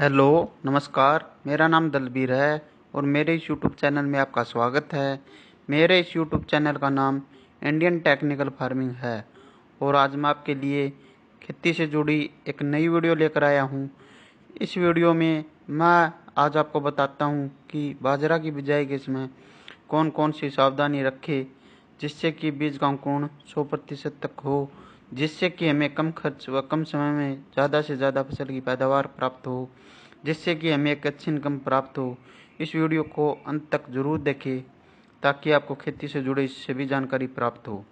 Hello, नमस्कार। मेरा नाम दलबीर है और मेरे इस यूट्यूब चैनल में आपका स्वागत है। मेरे इस यूट्यूब चैनल का नाम इंडियन टेक्निकल फार्मिंग है और आज मैं आपके लिए खेती से जुड़ी एक नई वीडियो लेकर आया हूं। इस वीडियो में मैं आज आपको बताता हूं कि बाजरा की बिजाई के समय कौन कौन सी सावधानी रखें जिससे कि बीज का अंकुरण 100% तक हो, जिससे कि हमें कम खर्च व कम समय में ज़्यादा से ज़्यादा फसल की पैदावार प्राप्त हो, जिससे कि हमें एक अच्छी इनकम प्राप्त हो। इस वीडियो को अंत तक ज़रूर देखें ताकि आपको खेती से जुड़ी सभी जानकारी प्राप्त हो।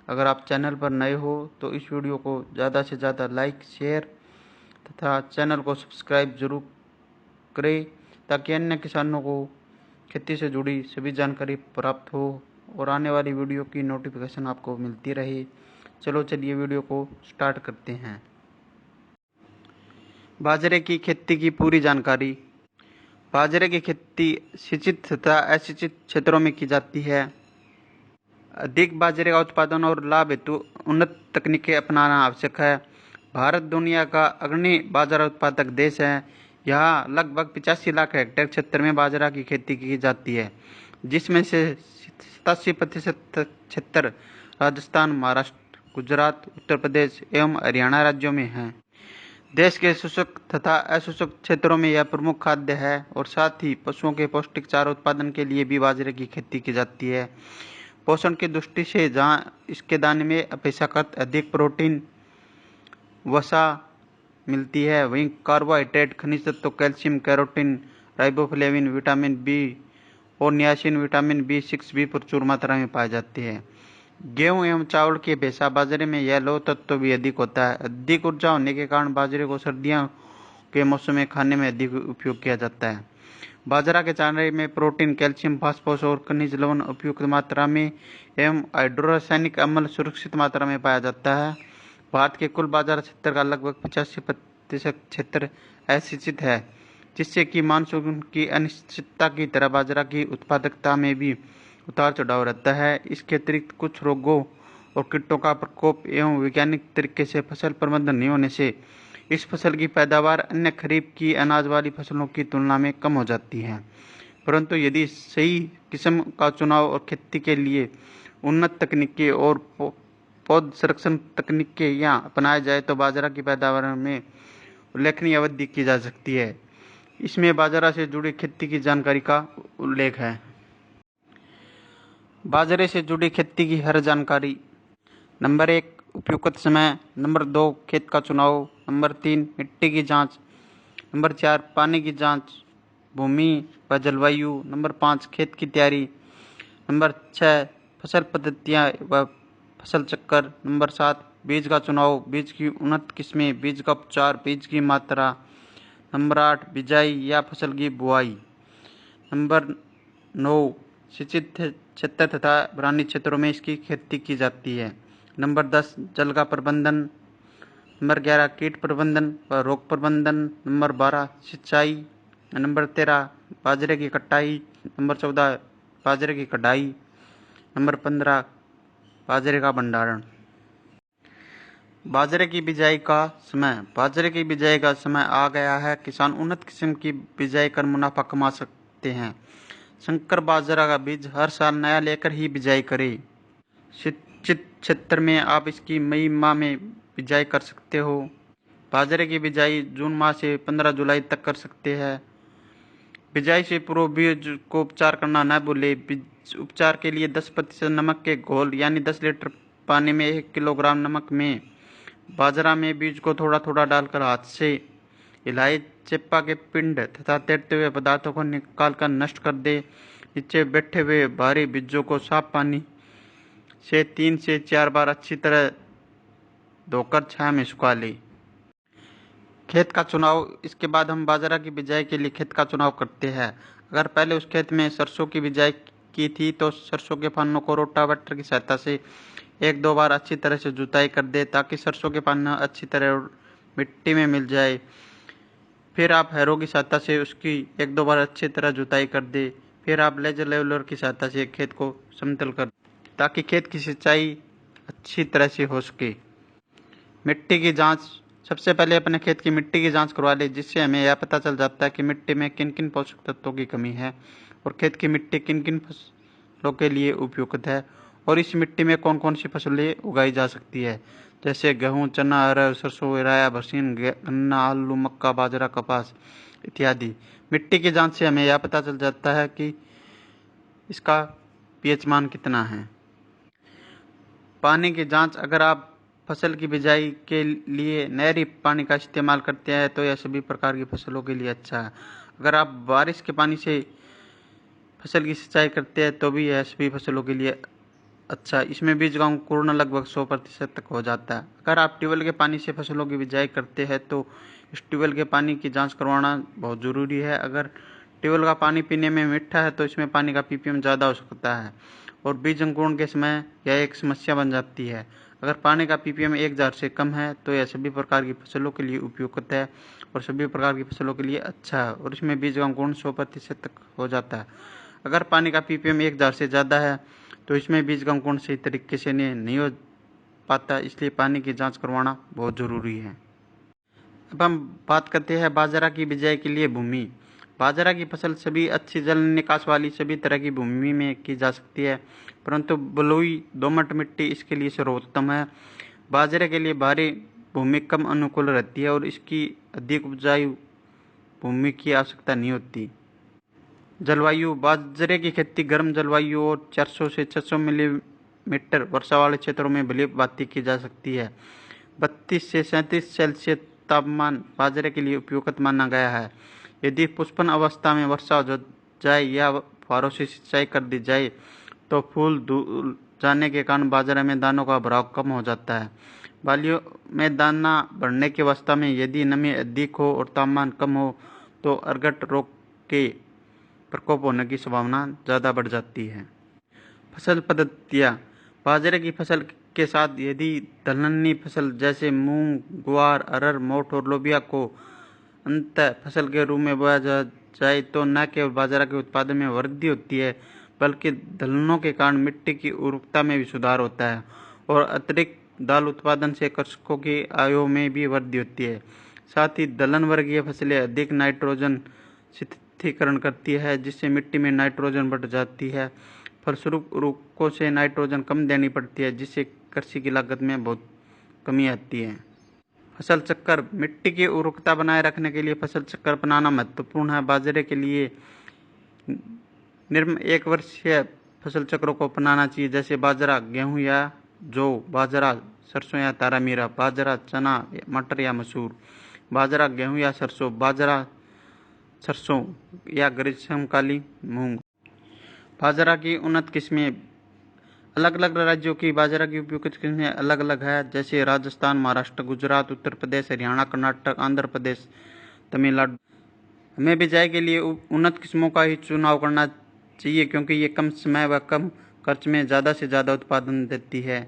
अगर आप चैनल पर नए हो तो इस वीडियो को ज़्यादा से ज़्यादा लाइक, शेयर तथा चैनल को सब्सक्राइब जरूर करें ताकि अन्य किसानों को खेती से जुड़ी सभी जानकारी प्राप्त हो और आने वाली वीडियो की नोटिफिकेशन आपको मिलती रहे। चलिए वीडियो को स्टार्ट करते हैं। बाजरे की खेती की पूरी जानकारी। बाजरे की खेती सिंचित तथा असिंचित क्षेत्रों में की जाती है। अधिक बाजरे का उत्पादन और लाभ हेतु उन्नत तकनीकें अपनाना आवश्यक है। भारत दुनिया का अग्रणी बाजरा उत्पादक देश है। यहाँ लगभग 85 लाख हेक्टेयर क्षेत्र में बाजरा की खेती की जाती है, जिसमें से 87% क्षेत्र राजस्थान, महाराष्ट्र, गुजरात, उत्तर प्रदेश एवं हरियाणा राज्यों में है। देश के शुष्क तथा अशुष्क क्षेत्रों में यह प्रमुख खाद्य है और साथ ही पशुओं के पौष्टिक चारा उत्पादन के लिए भी बाजरे की खेती की जाती है। पोषण की दृष्टि से जहाँ इसके दाने में अपेक्षाकृत अधिक प्रोटीन, वसा मिलती है, वहीं कार्बोहाइड्रेट, खनिज तत्व, calcium, carotene, riboflavin, vitamin B और नियासिन, विटामिन B6 भी प्रचुर मात्रा में पाए जाते हैं। गेहूं एवं चावल के अपेक्षा बाजरे में यह लौह तत्व भी अधिक होता है। अधिक ऊर्जा होने के कारण बाजरे को सर्दियों के मौसम में खाने में अधिक उपयोग किया जाता है। बाजरा के चारे में प्रोटीन, कैल्शियम, फास्फोरस और खनिज लवण उपयुक्त मात्रा में एवं हाइड्रोरासायनिक अम्ल सुरक्षित मात्रा में पाया जाता है। भारत के कुल बाजरा क्षेत्र का लगभग 85% क्षेत्र असिंचित है, जिससे कि मानसून की अनिश्चितता की तरह बाजरा की उत्पादकता में भी उतार चढ़ाव रहता है। इसके अतिरिक्त कुछ रोगों और कीटों का प्रकोप एवं वैज्ञानिक तरीके से फसल प्रबंधन नहीं होने से इस फसल की पैदावार अन्य खरीफ की अनाज वाली फसलों की तुलना में कम हो जाती है। परंतु यदि सही किस्म का चुनाव और खेती के लिए उन्नत तकनीकें और पौध संरक्षण तकनीकें यहाँ अपनाया जाए तो बाजरा की पैदावार में उल्लेखनीय वृद्धि की जा सकती है। इसमें बाजरा से जुड़ी खेती की जानकारी का उल्लेख है। बाजरे से जुड़ी खेती की हर जानकारी। नंबर 1, उपयुक्त समय। नंबर 2, खेत का चुनाव। नंबर 3, मिट्टी की जांच। नंबर 4, पानी की जांच, भूमि व जलवायु। नंबर 5, खेत की तैयारी। नंबर 6, फसल पद्धतियाँ व फसल चक्कर। नंबर 7, बीज का चुनाव, बीज की उन्नत किस्में, बीज का उपचार, बीज की मात्रा। नंबर 8, बिजाई या फसल की बुआई। नंबर 9, सिंचित क्षेत्र तथा ग्रामीण क्षेत्रों में इसकी खेती की जाती है। नंबर 10, जल का प्रबंधन। नंबर 11, कीट प्रबंधन व रोग प्रबंधन। नंबर 12, सिंचाई। नंबर 13, बाजरे की कटाई। नंबर 14, बाजरे की कटाई। नंबर 15, बाजरे का भंडारण। बाजरे की बिजाई का समय। बाजरे की बिजाई का समय आ गया है। किसान उन्नत किस्म की बिजाई कर मुनाफा कमा सकते हैं। संकर बाजरा का बीज हर साल नया लेकर ही बिजाई करें। सिंचित क्षेत्र में आप इसकी मई माह में बिजाई कर सकते हो। बाजरे की बिजाई जून माह से 15 जुलाई तक कर सकते हैं। बिजाई से पूर्व बीज को उपचार करना न भूलें। बीज उपचार के लिए 10% नमक के घोल यानी 10 लीटर पानी में 1 किलोग्राम नमक में बाजरा में बीज को थोड़ा थोड़ा डालकर हाथ से हिलाए। चेपा के पिंड तथा तैरते हुए पदार्थों को निकालकर नष्ट कर दे। नीचे बैठे हुए भारी बीजों को साफ पानी से 3 से 4 बार अच्छी तरह धोकर छाया में सुखा ले। खेत का चुनाव। इसके बाद हम बाजरा की बिजाई के लिए खेत का चुनाव करते हैं। अगर पहले उस खेत में सरसों की बिजाई की थी तो सरसों के फन्नों को रोटावेटर की सहायता से 1-2 बार अच्छी तरह से जुताई कर दे ताकि सरसों के पन्ना अच्छी तरह मिट्टी में मिल जाए। फिर आप हैरो की सहायता से उसकी 1-2 बार अच्छी तरह जुताई कर दे। फिर आप लेजर लेवलर की सहायता से खेत को समतल कर ताकि खेत की सिंचाई अच्छी तरह से हो सके। मिट्टी की जांच। सबसे पहले अपने खेत की मिट्टी की जांच करवा लें, जिससे हमें यह पता चल जाता है कि मिट्टी में किन किन पोषक तत्वों की कमी है और खेत की मिट्टी किन किन फसलों के लिए उपयुक्त है और इस मिट्टी में कौन कौन सी फसलें उगाई जा सकती है, जैसे गेहूँ, चना, अरहर, सरसों, राया, बरसीन, गन्ना, आलू, मक्का, बाजरा, कपास इत्यादि। मिट्टी की जांच से हमें यह पता चल जाता है कि इसका पीएच मान कितना है। पानी की जांच, अगर आप फसल की बिजाई के लिए नहरी पानी का इस्तेमाल करते हैं तो यह सभी प्रकार की फसलों के लिए अच्छा है। अगर आप बारिश के पानी से फसल की सिंचाई करते हैं तो भी यह सभी फसलों के लिए अच्छा। इसमें बीज का अंकुरण लगभग 100% तक हो जाता है। अगर आप ट्यूबवेल के पानी से फसलों की बिजाई करते हैं तो इस ट्यूबवेल के पानी की जांच करवाना बहुत ज़रूरी है। अगर ट्यूबवेल का पानी पीने में मीठा है तो इसमें पानी का पीपीएम ज़्यादा हो सकता है और बीज अंकुरण के समय यह एक समस्या बन जाती है। अगर पानी का पीपीएम 1000 से कम है तो यह सभी प्रकार की फसलों के लिए उपयुक्त है और सभी प्रकार की फसलों के लिए अच्छा है और इसमें बीज का अंकुरण 100% तक हो जाता है। अगर पानी का पीपीएम 1000 से ज़्यादा है तो इसमें बीज का अंकुरण सही तरीके से नहीं हो पाता, इसलिए पानी की जांच करवाना बहुत ज़रूरी है। अब हम बात करते हैं बाजरा की बिजाई के लिए भूमि। बाजरा की फसल सभी अच्छी जल निकास वाली सभी तरह की भूमि में की जा सकती है, परंतु बलुई दोमट मिट्टी इसके लिए सर्वोत्तम है। बाजरे के लिए भारी भूमि कम अनुकूल रहती है और इसकी अधिक उपजाऊ भूमि की आवश्यकता नहीं होती। जलवायु, बाजरे की खेती गर्म जलवायु और 400 से 600 मिलीमीटर वर्षा वाले क्षेत्रों में भली भांति की जा सकती है। 32 से 37 सेल्सियस तापमान बाजरे के लिए उपयुक्त माना गया है। यदि पुष्पन अवस्था में वर्षा हो जाए या फुहारों से सिंचाई कर दी जाए तो फूल धुल जाने के कारण बाजरे में दानों का भराव कम हो जाता है। बालियों में दाना बढ़ने की अवस्था में यदि नमी अधिक हो और तापमान कम हो तो अर्गट रोग के प्रकोप होने की संभावना ज़्यादा बढ़ जाती है। फसल पद्धतियाँ, बाजरे की फसल के साथ यदि दलहनी फसल जैसे मूंग, ग्वार, अरहर, मोठ और लोबिया को अंत फसल के रूप में बोया जाए तो न केवल बाजरा के उत्पादन में वृद्धि होती है बल्कि दलहनों के कारण मिट्टी की उर्वरता में भी सुधार होता है और अतिरिक्त दाल उत्पादन से कृषकों की आयों में भी वृद्धि होती है। साथ ही दलहन वर्गीय फसलें अधिक नाइट्रोजन स्थिरीकरण करती है, जिससे मिट्टी में नाइट्रोजन बढ़ जाती है। फलस्वरूप उर्वरकों से नाइट्रोजन कम देनी पड़ती है, जिससे कृषि की लागत में बहुत कमी आती है। फसल चक्कर, मिट्टी की उर्वरकता बनाए रखने के लिए फसल चक्कर अपनाना महत्वपूर्ण है। बाजरे के लिए निम्न 1 वर्षीय फसल चक्रों को अपनाना चाहिए, जैसे बाजरा, गेहूं या जौ, बाजरा, सरसों या तारामीरा, बाजरा, चना, मटर या मसूर, बाजरा, गेहूं या सरसों, बाजरा, सरसों या ग्रीष्मकालीन मूंग। बाजरा की उन्नत किस्में, अलग अलग राज्यों की बाजरा की उपयुक्त किस्में अलग अलग है, जैसे राजस्थान, महाराष्ट्र, गुजरात, उत्तर प्रदेश, हरियाणा, कर्नाटक, आंध्र प्रदेश, तमिलनाडु। हमें बिजाई के लिए उन्नत किस्मों का ही चुनाव करना चाहिए क्योंकि ये कम समय व कम खर्च में ज़्यादा से ज़्यादा उत्पादन देती है।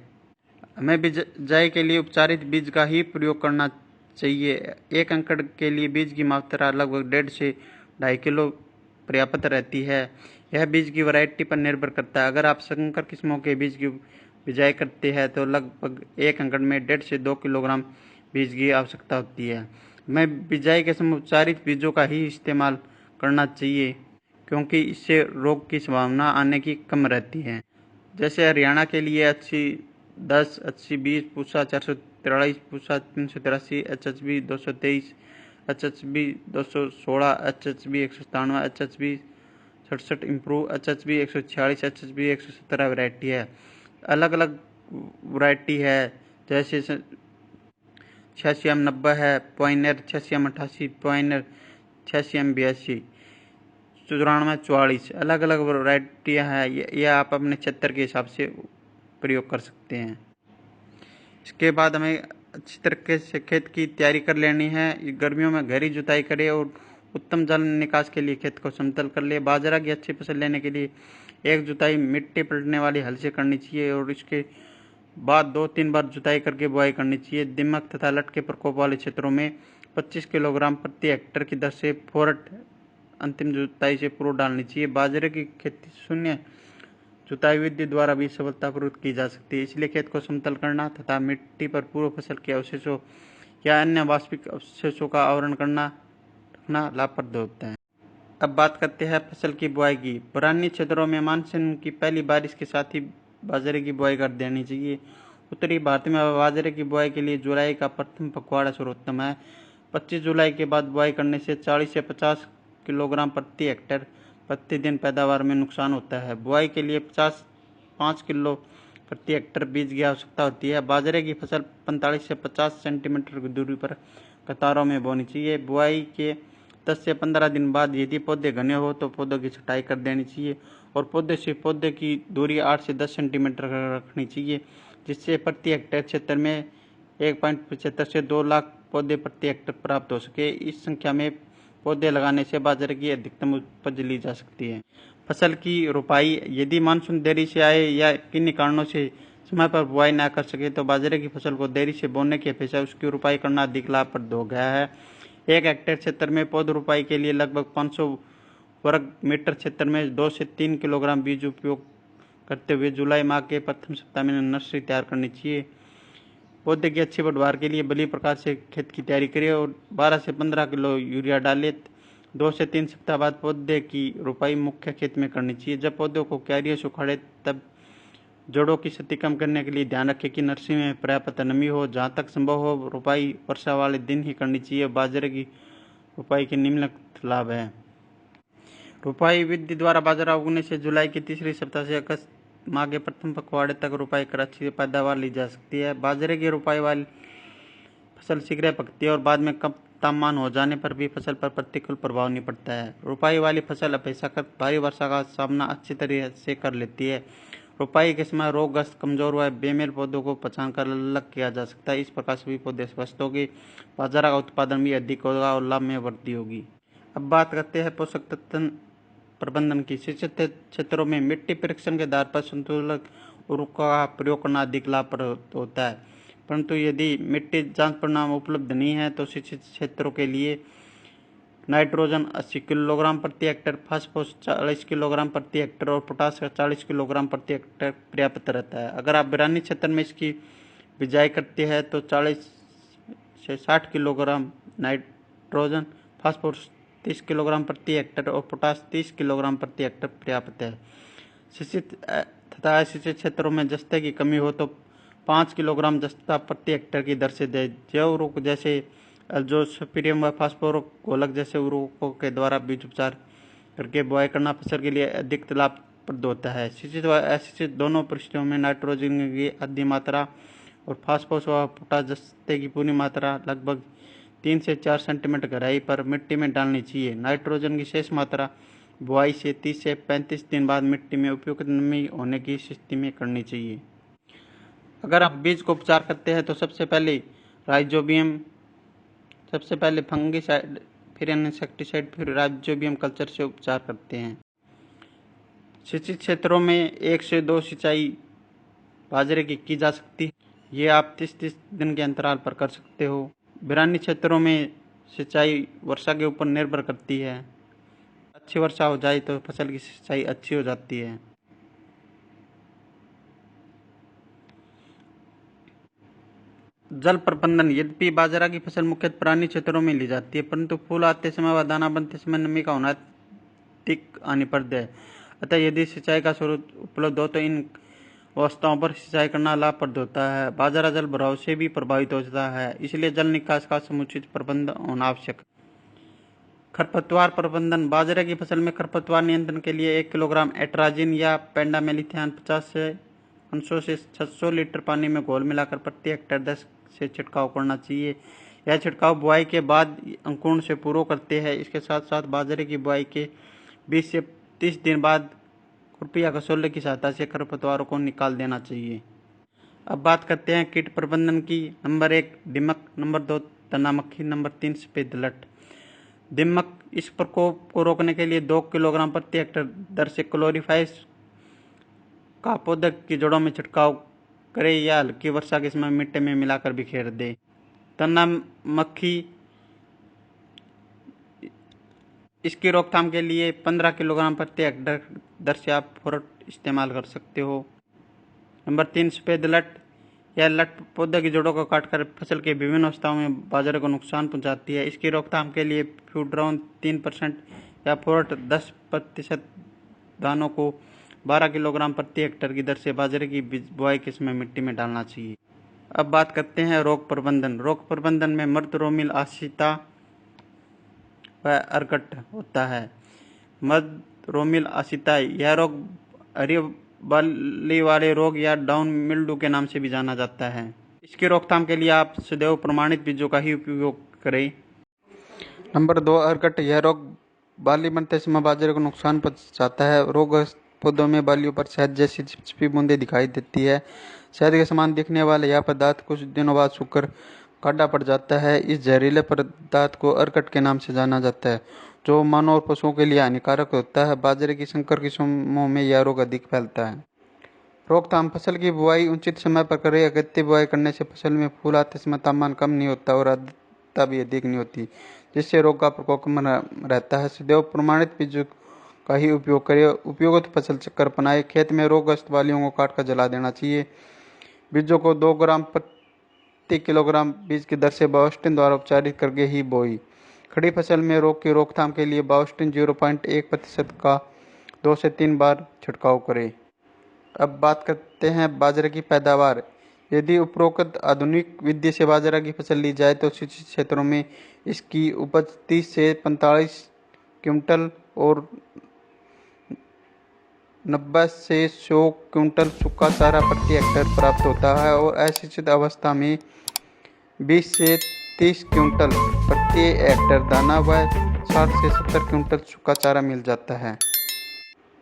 हमें बिजाई के लिए उपचारित बीज का ही प्रयोग करना चाहिए। 1 एकड़ के लिए बीज की मात्रा लगभग 1.5 से 2.5 किलो पर्याप्त रहती है। यह बीज की वैरायटी पर निर्भर करता है। अगर आप संकर किस्मों के बीज की बिजाई करते हैं तो लगभग 1 एकड़ में 1.5 से 2 किलोग्राम बीज की आवश्यकता होती है। हमें बिजाई के समय उपचारित बीजों का ही इस्तेमाल करना चाहिए क्योंकि इससे रोग की संभावना आने की कम रहती है। जैसे हरियाणा के लिए 80-10, 80-20, Pusa 443, Pusa 383, HHB 223, HHB 216, HHB 197, HHB 67 improve, HHB 146, HHB 117 variety है। अलग अलग वैरायटी है, जैसे 86M90 है, पॉइनर 86M88, पॉइनर 86M82, 9444, अलग अलग वैरायटियाँ हैं। यह आप अपने क्षेत्र के हिसाब से प्रयोग कर सकते हैं। इसके बाद हमें अच्छी तरीके से खेत की तैयारी कर लेनी है। गर्मियों में गहरी जुताई करें और उत्तम जल निकास के लिए खेत को समतल कर ले। बाजरा की अच्छी फसल लेने के लिए एक जुताई मिट्टी पलटने वाली हल से करनी चाहिए और इसके बाद 2-3 बार जुताई करके बुआई करनी चाहिए। दीमक तथा लट के प्रकोप वाले क्षेत्रों में 25 किलोग्राम प्रति हेक्टेयर की दर से फोरट अंतिम जुताई से पूर्व डालनी चाहिए। बाजरे की खेती शून्य जुताई विधि द्वारा भी सफलतापूर्वक की जा सकती है, इसलिए खेत को समतल करना तथा मिट्टी पर पूर्व फसल के अवशेषों या अन्य वाष्पिक अवशेषों का आवरण रखना लाभप्रद होता है। अब बात करते हैं फसल की बुआई की। बरानी क्षेत्रों में मानसून की पहली बारिश के साथ ही बाजरे की बुआई कर देनी चाहिए। उत्तरी भारत में बाजरे की बुआई के लिए जुलाई का प्रथम पखवाड़ा सर्वोत्तम है। 25 जुलाई के बाद बुआई करने से 40 से 50 किलोग्राम प्रति हेक्टेयर प्रतिदिन पैदावार में नुकसान होता है। बुआई के लिए 5 किलो प्रति हेक्टेयर बीज की आवश्यकता होती है। बाजरे की फसल 45 से 50 सेंटीमीटर की दूरी पर कतारों में बोनी चाहिए। बुआई के 10 से 15 दिन बाद यदि पौधे घने हो तो पौधों की छटाई कर देनी चाहिए और पौधे से पौधे की दूरी 8 से 10 सेंटीमीटर रखनी चाहिए, जिससे प्रति हेक्टेयर क्षेत्र में 1.75 से 2 लाख पौधे प्रति हेक्टेयर प्राप्त हो सके। इस संख्या में पौधे लगाने से बाजरे की अधिकतम उपज ली जा सकती है। फसल की रोपाई। यदि मानसून देरी से आए या किन्हीं कारणों से समय पर बुआई न कर सके तो बाजरे की फसल को देरी से बोने की अपेक्षा उसकी रोपाई करना अधिक लाभप्रद हो गया है। 1 हेक्टेयर क्षेत्र में पौध रोपाई के लिए लगभग 500 वर्ग मीटर क्षेत्र में 2 से 3 किलोग्राम बीज उपयोग करते हुए जुलाई माह के प्रथम सप्ताह में नर्सरी तैयार करनी चाहिए। पौधे की अच्छी पैदावार के लिए बली प्रकार से खेत की तैयारी करें और 12 से 15 किलो यूरिया डालें। 2 से 3 सप्ताह बाद पौधे की रोपाई मुख्य खेत में करनी चाहिए। जब पौधों को क्यारियों से उखाड़े तब जड़ों की क्षति कम करने के लिए ध्यान रखें कि नर्सरी में पर्याप्त नमी हो। जहाँ तक संभव हो रोपाई वर्षा वाले दिन ही करनी चाहिए। बाजरे की रोपाई के निम्नलिखित लाभ है। रोपाई विधि द्वारा बाजरा उगने से जुलाई के तीसरे सप्ताह से अगस्त माह के प्रथम पखवाड़े तक रोपाई कर अच्छी पैदावार ली जा सकती है। बाजरे की रोपाई वाली फसल शीघ्र पकती है और बाद में कम तापमान हो जाने पर भी फसल पर प्रतिकूल प्रभाव नहीं पड़ता है। रोपाई वाली फसल अपेक्षाकृत भारी वर्षा का सामना अच्छी तरह से कर लेती है। रोपाई के समय रोगग्रस्त, कमजोर व बेमेल पौधों को पहचान कर अलग किया जा सकता है। इस प्रकार सभी पौधे स्वस्थ होंगे, बाजरा का उत्पादन भी अधिक होगा और लाभ में वृद्धि होगी। अब बात करते हैं पोषक तत्व प्रबंधन की। सिंचित क्षेत्रों में मिट्टी परीक्षण के आधार पर संतुलित उर्वरकों का प्रयोग करना अधिक लाभप्रद होता है, परंतु यदि मिट्टी जांच परिणाम उपलब्ध नहीं है तो सिंचित क्षेत्रों के लिए नाइट्रोजन 80 किलोग्राम प्रति हेक्टेयर, फास्फोरस 40 किलोग्राम प्रति हेक्टेयर और पोटास 40 किलोग्राम प्रति हेक्टेयर पर्याप्त रहता है। अगर आप बिरानी क्षेत्र में इसकी बिजाई करते हैं तो 40 से 60 किलोग्राम नाइट्रोजन, फास्फोरस 30 किलोग्राम प्रति हेक्टेयर और पोटास 30 किलोग्राम प्रति हेक्टेयर पर्याप्त है। सिंचित तथा असिंचित क्षेत्रों में जस्ते की कमी हो तो 5 किलोग्राम जस्ता प्रति हेक्टेयर की दर से दे। जैव उर्वरक जैसे एल्जोस्पिरियम व फास्फोरस घोलक जैसे उर्वरकों के द्वारा बीज उपचार करके बुआई करना फसल के लिए अधिक लाभप्रद होता है। सिंचित व असिंचित दोनों परिस्थितियों में नाइट्रोजन की आधी मात्रा और फास्फोरस व पोटास जस्ते की पूरी मात्रा लगभग 3 से 4 सेंटीमीटर गहराई पर मिट्टी में डालनी चाहिए। नाइट्रोजन की शेष मात्रा बुआई से 30 से 35 दिन बाद मिट्टी में उपयुक्त नमी होने की स्थिति में करनी चाहिए। अगर आप बीज को उपचार करते हैं तो सबसे पहले राइजोबियम, सबसे पहले फंगिसाइड, फिर इंसेक्टिसाइड, फिर राइजोबियम कल्चर से उपचार करते हैं। सिंचित क्षेत्रों में 1 से 2 सिंचाई बाजरे की जा सकती है। ये आप 30-30 दिन के अंतराल पर कर सकते हो। बिरानी क्षेत्रों में सिंचाई वर्षा के ऊपर निर्भर करती है। अच्छी वर्षा हो जाए तो फसल की सिंचाई अच्छी हो जाती है। जल प्रबंधन। यद्यपि बाजरा की फसल मुख्यतः बिरानी क्षेत्रों में ली जाती है, परंतु फूल आते समय व दाना बनते समय नमी का होना अधिक हानिप्रद है। अतः यदि सिंचाई का स्रोत उपलब्ध हो तो इन अवस्थाओं पर सिंचाई करना लाभप्रद होता है। बाजरा जल भराव से भी प्रभावित हो जाता है, इसलिए जल निकास का समुचित प्रबंधन होना आवश्यक है। खरपतवार प्रबंधन। बाजरे की फसल में खरपतवार नियंत्रण के लिए 1 किलोग्राम एट्राजिन या पेंडामेलिथियान 500 से 600 लीटर पानी में घोल मिलाकर प्रति हेक्टेयर 10 से छिड़काव करना चाहिए। यह छिड़काव बुआई के बाद अंकुरण से पूर्व करते हैं। इसके साथ साथ बाजरे की बुआई के 20 से 30 दिन बाद खुरपी या कसौले की सहायता से खरपतवारों को निकाल देना चाहिए। अब बात करते हैं कीट प्रबंधन की। नंबर 1 दीमक, नंबर 2 तना मक्खी, नंबर 3 सफेद लट। दीमक। इस प्रकोप को रोकने के लिए 2 किलोग्राम प्रति हेक्टेयर दर से क्लोरीफाइस का पौधे की जड़ों में छिड़काव करें या हल्की वर्षा के समय मिट्टी में मिलाकर बिखेर दे। तना मक्खी। इसकी रोकथाम के लिए 15 किलोग्राम प्रति हेक्टेयर दर से आप फोर्ट इस्तेमाल कर सकते हो। नंबर 3 सफेद लट। यह लट पौधे की जड़ों को काटकर फसल के विभिन्न अवस्थाओं में बाजरे को नुकसान पहुंचाती है। इसकी रोकथाम के लिए फ्यूड्राउन 3% या फोर्ट 10% दानों को 12 किलोग्राम प्रति हेक्टेयर की दर से बाजरे की बुआई के समय मिट्टी में डालना चाहिए। अब बात करते हैं रोग प्रबंधन। रोग प्रबंधन में मर्द रोमिल आशिता व अर्कट होता है। मर्द रोमिल आशिता यह रोग हरी बाली वाले रोग या डाउन मिल्ड्यू के नाम से भी जाना जाता है। इसकी रोकथाम के लिए आप सदैव प्रमाणित बीजों का ही उपयोग करें। नंबर 2, अर्कट। यह रोग बाली बनते समय बाजरे को नुकसान पहुंचाता है। रोगग्रस्त पौधों में बालियों पर शहद जैसी चिपचिपी बूंदें दिखाई देती है। शहद के समान दिखने वाला यह पदार्थ कुछ दिनों बाद सूखकर काढ़ा पड़ जाता है। इस जहरीले पदार्थ को अर्कट के नाम से जाना जाता है, जो मानव और पशुओं के लिए हानिकारक होता है। बाजरे की संकर किस्मों में यह रोग अधिक फैलता है। रोकथाम। फसल की बुआई उचित समय पर करें। अगत्य बुआई करने से फसल में फूल आते समय तापमान कम नहीं होता और आर्द्रता भी अधिक नहीं होती, जिससे रोग का प्रकोप कम रहता है। सदैव प्रमाणित बीजों का ही उपयोग करें। उपयुक्त फसल चक्कर अपनाएं। खेत में रोगग्रस्त बालियों को काट कर जला देना चाहिए। बीजों को 2 ग्राम प्रति किलोग्राम बीज की दर से बायोस्टिन द्वारा उपचारित करके ही बोई। खड़ी फसल में रोग की रोकथाम के लिए बायोस्टिन 0.1% का 2 से 3 बार छिड़काव करें। अब बात करते हैं बाजरे की पैदावार। यदि उपरोक्त आधुनिक विधि से बाजरा की फसल ली जाए तो सिंचित क्षेत्रों में इसकी उपज 30 से 45 क्विंटल और 90 से 100 क्विंटल सूखा चारा प्रति हेक्टेयर प्राप्त होता है और असिंचित अवस्था में 20 से 30 क्विंटल प्रति हेक्टेयर दाना व 60 से 70 क्विंटल सूखा चारा मिल जाता है।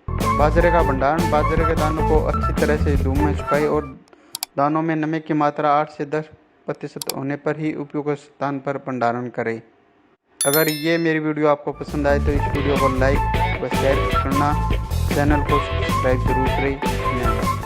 बाजरे का भंडारण। बाजरे के दानों को अच्छी तरह से धूप में सुखाएं और दानों में नमी की मात्रा 8 से 10% होने पर ही उपयुक्त स्थान पर भंडारण करें। अगर ये मेरी वीडियो आपको पसंद आए तो इस वीडियो को लाइक व शेयर करना, चैनल को सब्सक्राइब जरूर करें।